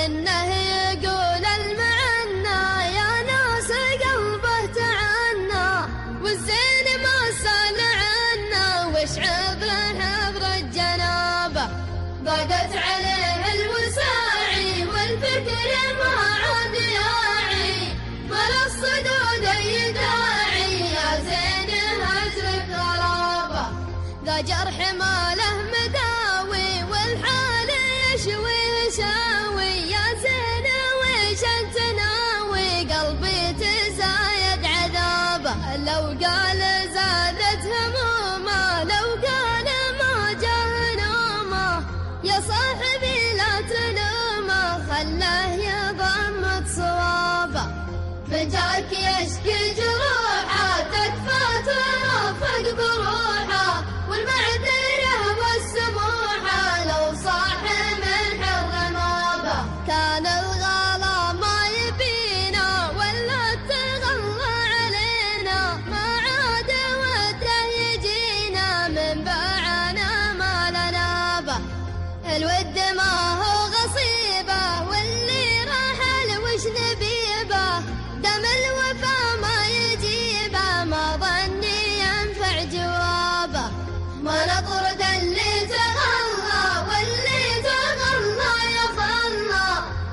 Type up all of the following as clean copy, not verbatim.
إنه يقول المعنى يا ناس قلبه تعنى، والزين ما سال عنا وش عبره عبر الجنابة. ضاقت عليه الوساعي والفكر ما عاد ياعي، ولا الصدود أي داعي يا زين اترك غرابة. ذا جرح ما له مداوي والحال يشوي يشاوي، يا زين وش انت ناوي قلبي تزايد عذابه. لو قال زادت همومه، لو قال ما جاه نومه، يا صاحبي لا تلومه خله يضمد صوابه. من جاك يشكي جروحه تكفى ترافق بروحه، والمعذره والسموحه لو صاح من حر نوبه. كان الغلا ما يبينا ولا تغلى علينا، ما عاد وده يجينا من باعنا ما لنا به. الود ما هو غصيبه واللي راح وش نبيبه، دم الوفا ما يجيبه ما ظني ينفع جوابه. ما نطرد اللي تغلى واللي تغلى يظلى،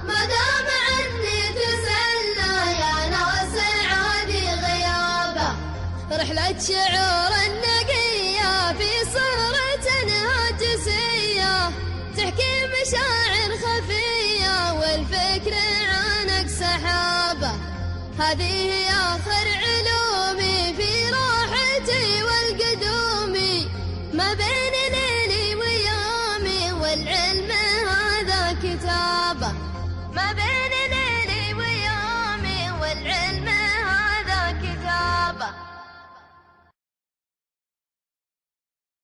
ما دام عني تسلى يا ناس عادي غيابه. رحلة شعور النقية في صورة هاجسية، تحكي مشاعر خفية والفكر عنك سحابة. هذه آخر علومي في راحتي والقدومي، ما بين ليلي ويومي والعلم هذا كتابة. ما بين ليلي